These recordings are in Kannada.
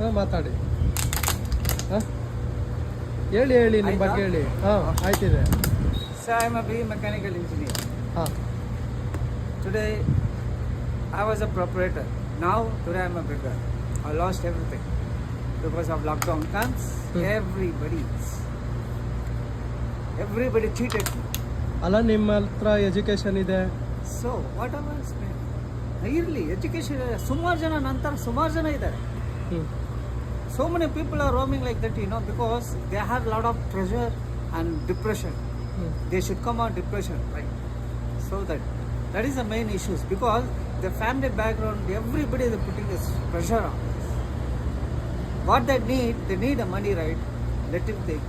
ಹಾಂ ಮಾತಾಡಿ. ಹಾಂ ಹೇಳಿ ನಿಮ್ಮ ಬಗ್ಗೆ ಹೇಳಿ. ಹಾಂ ಆಯ್ತಿದೆ. So I am a mechanical engineer. ಹಾಂ Today I was a proprietor. Now today I am a beggar. I lost everything because of lockdown comes. Everybody cheated me. ಅಲ್ಲ ನಿಮ್ಮ ಹತ್ರ ಎಜುಕೇಷನ್ ಇದೆ. So what am I saying? ಇರಲಿ ಎಜುಕೇಶನ್ ಸುಮಾರು ಜನ ನಂತರ ಸುಮಾರು ಜನ ಇದ್ದಾರೆ. So many people are roaming like that, because they have a lot of pressure and depression. They should come out depression, right? So that is the main issues, because the family background, everybody is putting this pressure on. What they need the money, right? Let him take.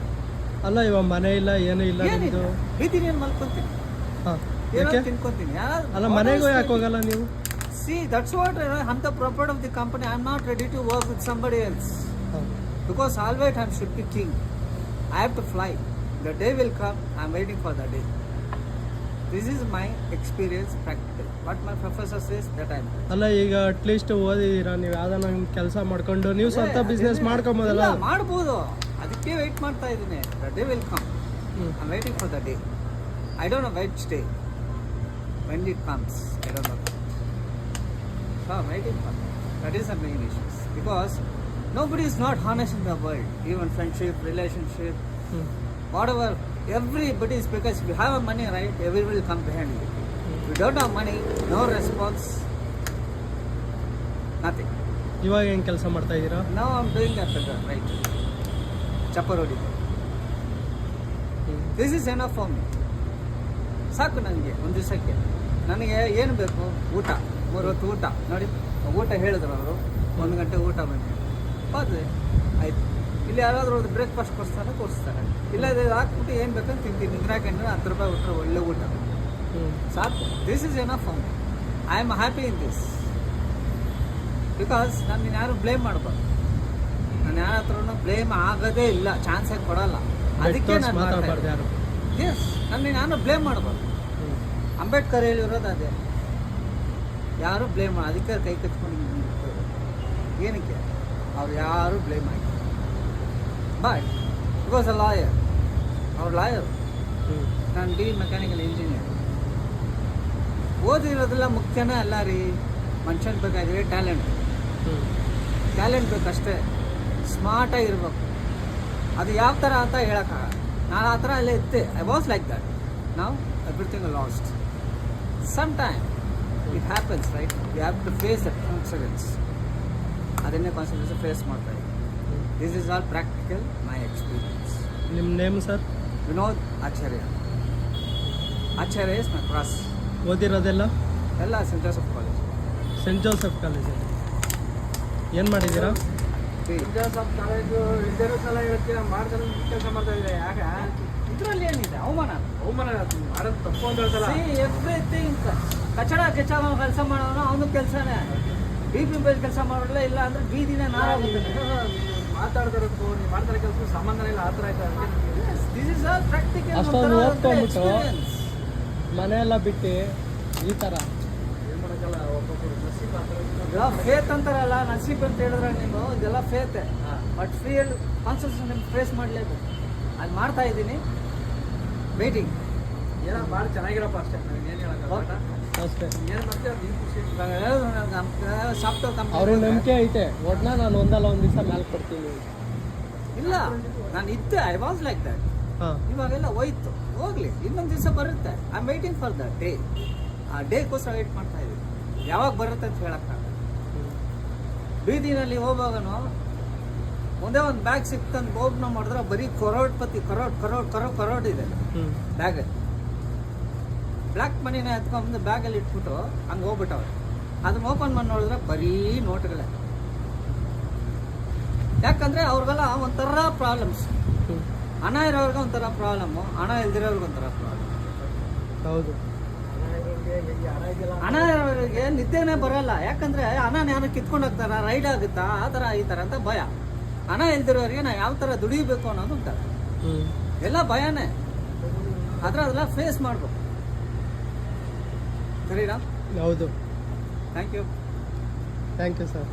ಅಲ್ಲ ಇವಾಗ ಮನೆ ಇಲ್ಲ ಏನೂ ಇಲ್ಲ ನಿಮ್ಮದು. ಬೀದಿನಿ ಏನು ಮಲ್ಕೊಂತೀನಿ, ಏನೋ ತಿನ್ಕೊಂತೀನಿ. ಅಲ್ಲ ಮನೆಗೂ ಯಾಕೆ ಹೋಗಲ್ಲ ನೀವು? See, that's what I'm the proprietor of the company. I'm not ready to work with somebody else. Because always I should be king. I have to fly. The day will come. I'm waiting for the day. This is my experience, practical. What my professor says, that I'm. ಅಲ್ಲ ಈಗ ಅಟ್ಲೀಸ್ಟ್ ಓದಿದ್ದೀರಾ, ನೀವು ಯಾವ್ದಾನ ಕೆಲಸ ಮಾಡ್ಕೊಂಡು ನೀವು ಸ್ವಂತ ಬಿಸ್ನೆಸ್ ಮಾಡ್ಕೊಬೋದಲ್ಲ? ಮಾಡ್ಬೋದು, ಅದಕ್ಕೆ ವೆಯ್ಟ್ ಮಾಡ್ತಾ ಇದ್ದೀನಿ. The day will come. I'm waiting for the day. I don't know which day. When it comes, I don't know. So I'm waiting for that. That is the main issues. Because nobody is not honest in the world. Even friendship, relationship, whatever. Everybody is, because if you have money, right, everybody will come behind you. If you don't have money, no response, nothing. ಇವಾಗ ಏನು ಕೆಲಸ ಮಾಡ್ತಾ ಇದ್ದೀರಾ? Now I'm doing that better, right? Chaparodi. This is enough for me. ಸಾಕು ನನಗೆ ಒಂದು ದಿವಸಕ್ಕೆ. ನನಗೆ ಏನು ಬೇಕು? ಊಟ, 3 ಹೊತ್ತು ಊಟ. ನೋಡಿ, ಊಟ ಹೇಳಿದ್ರು ಅವರು, 1 ಗಂಟೆ ಊಟ ಬಂದು ಹೋದ್ರೆ ಆಯ್ತು. ಇಲ್ಲಿ ಯಾರಾದರೂ ಒಂದು ಬ್ರೇಕ್ಫಾಸ್ಟ್ ಕೊಡಿಸ್ತಾರೆ. ಇಲ್ಲ ಇದು ಹಾಕ್ಬಿಟ್ಟು ಏನು ಬೇಕಂತ ತಿಂತೀನಿ. ನಿದ್ರೆ ಹಾಕೊಂಡ್ರೆ 10 ರೂಪಾಯಿ ಬಿಟ್ಟರೆ ಒಳ್ಳೆ ಊಟ ಸಾಕು. This is enough for me. I am happy in this. Because ನಾನು ಯಾರು ಬ್ಲೇಮ್ ಮಾಡಬಾರ್ದು. ನಾನು ಯಾರ ಹತ್ರನೂ ಬ್ಲೇಮ್ ಆಗೋದೇ ಇಲ್ಲ, ಚಾನ್ಸೇ ಕೊಡಲ್ಲ. ಅದಕ್ಕೆ ನಾನು ಮಾತಾಡ್ಬಾರ್ದು ಯಾರು. ಎಸ್, ನಾನು ಬ್ಲೇಮ್ ಮಾಡಬಾರ್ದು. ಅಂಬೇಡ್ಕರ್ ಹೇಳಿರೋದು ಅದೇ, ಯಾರು ಬ್ಲೇಮ್ ಮಾಡಿ. ಅದಕ್ಕೆ ಕೈ ಕಚ್ಕೊಂಡು ಏನಕ್ಕೆ ಅವ್ರು ಯಾರು ಬ್ಲೇಮ್ ಆಗಿ. But it was a lawyer. ಅವ್ರು ಲಾಯರ್, ನಾನು ಮೆಕ್ಯಾನಿಕಲ್ ಇಂಜಿನಿಯರ್. ಓದಿರೋದೆಲ್ಲ ಮುಖ್ಯನೇ ಅಲ್ಲ ರೀ. ಮನುಷ್ಯನ ಬೇಕಾದ್ರೆ ಟ್ಯಾಲೆಂಟ್ ಬೇಕಷ್ಟೇ. ಸ್ಮಾರ್ಟಾಗಿರ್ಬೇಕು. ಅದು ಯಾವ ಥರ ಅಂತ ಹೇಳೋಕ್ಕಾಗಲ್ಲ. ನಾನು ಆ ಥರ ಅಲ್ಲೇ ಇದ್ದೆ. I was like that. ನಾವು everything lost. Some time it happens, right? You have to face that consequence. ಅದನ್ನೇ ಕಾನ್ಸಿಕ್ವೆನ್ಸ್ ಫೇಸ್ ಮಾಡ್ತಾ ಇದ್ದೀನಿ. This is all practical my experience. ನಿಮ್ಮ name sir? Vinod Acharya. Acharya is my cross. ಓದಿರೋದೆಲ್ಲ ಎಲ್ಲ saint Joseph college. Saint Joseph ಕಾಲೇಜಲ್ಲಿ ಏನು ಮಾಡಿದ್ದೀರಾ? ಸೆಂಟ್ ಜೋಸೆಫ್ ಕಾಲೇಜು ಇದ್ದರೂ ಸಲ ಹೇಳ್ತೀರ, ಮಾಡ್ತಾರೆ ಕೆಲಸ ಮಾಡ್ತಾ ಇದ್ದಾರೆ. ಯಾಕೆ ಇದರಲ್ಲಿ ಏನಿದೆ? ಅವಮಾನ ಮಾಡೋದು ತಪ್ಪು ಅಂತ ಹೇಳ್ತಲ್ಲ. ಎವ್ರಿಥಿಂಗ್ ಕಚಡ ಕೆಲಸ ಮಾಡೋನು ಅವನು ಕೆಲಸನೇ. BP ಕೆಲಸ ಮಾಡೋಲ್ಲ, ಇಲ್ಲ ಅಂದ್ರೆ ಬೀದಿನೇ ನಾರಾಗುತ್ತೆ. ಮಾತಾಡ್ತಾರಕ್ಕೂ ನೀವು ಮಾಡ್ತಾರೆ ಕೆಲಸ ಸಂಬಂಧ ಇಲ್ಲ. ಆ ಥರ ಆಯ್ತು. This is all practical. ಅಷ್ಟೊಂದು ಓದ್ಕೊಂಡ್ಬಿಟ್ಟು ಮನೆಯೆಲ್ಲ ಬಿಟ್ಟು ಈ ಥರ ಏನು ಮಾಡೋಕ್ಕಲ್ಲ. ಒಬ್ಬೊಬ್ಬರು ನಸೀಬ್ ಆ ಥರ ಫೇತ್ ಅಂತಾರಲ್ಲ, ನಸೀಬ್ ಅಂತ ಹೇಳಿದ್ರೆ ನೀವು ಇದೆಲ್ಲ ಫೇತೆ. ಬಟ್ ಫೀಲ್ ಕಾನ್ಸಂಟ್ರೇಷನ್ ಫೇಸ್ ಮಾಡಲೇಬೇಕು. ಅದು ಮಾಡ್ತಾ ಇದ್ದೀನಿ. ವೇಟಿಂಗ್ ಏನೋ ಭಾಳ ಚೆನ್ನಾಗಿರಪ್ಪ ಅಷ್ಟೇ. ನನಗೆ ಏನು ಹೇಳೋಕ್ಕಾಗಲ್ಲ ಅಷ್ಟೇ. ಏನು ಮಾಡ್ತೀವಿ ಅದು ಖುಷಿ. ಸಾಫ್ಟ್ವೇರ್ ಕಂಪ್ನಿ ಅವ್ರ ನಂಬಿಕೆ ಐತೆ. ಒಟ್ನ ನಾನು ಒಂದಲ್ಲ ಒಂದು ದಿವಸ ಮೇಲೆ ಕೊಡ್ತೀನಿ. ಇಲ್ಲ, ನಾನು ಇದ್ದೆ. I was like that. ಇವಾಗೆಲ್ಲ ಹೋಯ್ತು, ಹೋಗ್ಲಿ, ಇನ್ನೊಂದು ದಿವಸ ಬರುತ್ತೆ. I am waiting for the day. ಆ ಡೇಗೋಸ್ಕರ ವೇಟ್ ಮಾಡ್ತಾ ಇದ್ದೀನಿ. ಯಾವಾಗ ಬರುತ್ತೆ ಅಂತ ಹೇಳಕ್ಕಾಗಲ್ಲ. ಬೀದಿನಲ್ಲಿ ಹೋಗುವಾಗನು ಒಂದೇ ಒಂದು ಬ್ಯಾಗ್ ಸಿಕ್ತಂದು ಓಪನ್ ಮಾಡಿದ್ರೆ ಬರೀ ಕರೋಡ್ ಇದೆ ಬ್ಯಾಗ್. ಬ್ಲ್ಯಾಕ್ ಮನಿನ ಎತ್ಕೊಂಡ್ಬಂದು ಬ್ಯಾಗಲ್ಲಿ ಇಟ್ಬಿಟ್ಟು ಹಂಗೆ ಹೋಗ್ಬಿಟ್ಟವ್ರೆ. ಅದನ್ನ ಓಪನ್ ಮಾಡಿ ನೋಡಿದ್ರೆ ಬರೀ ನೋಟ್ಗಳೇ. ಯಾಕಂದರೆ ಅವ್ರಿಗೆಲ್ಲ ಒಂಥರ ಪ್ರಾಬ್ಲಮ್ಸ್. ಹಣ ಇರೋರ್ಗೆ ಒಂಥರ ಪ್ರಾಬ್ಲಮ್ಮು, ಹಣ ಇಲ್ದಿರೋರ್ಗೆ ಒಂಥರ ಪ್ರಾಬ್ಲಮ್. ಹೌದು. ಹಣ ಇರೋರಿಗೆ ನಿದ್ದೆನೇ ಬರೋಲ್ಲ. ಯಾಕಂದರೆ ಹಣ ಯಾರು ಕಿತ್ಕೊಂಡು ಹೋಗ್ತಾರ, ರೈಡ್ ಆಗುತ್ತಾ, ಆ ಥರ ಈ ಥರ ಅಂತ ಭಯ. ಹಣ ಇಲ್ದಿರೋರಿಗೆ ನಾವು ಯಾವ ಥರ ದುಡಿಬೇಕು ಅನ್ನೋದು ಉಂಟಾರ. ಎಲ್ಲ ಭಯನೇ. ಆದ್ರೆ ಅದೆಲ್ಲ ಫೇಸ್ ಮಾಡ್ಬೇಕು. ಸರಿನಾ? ಹೌದು. Thank you sir.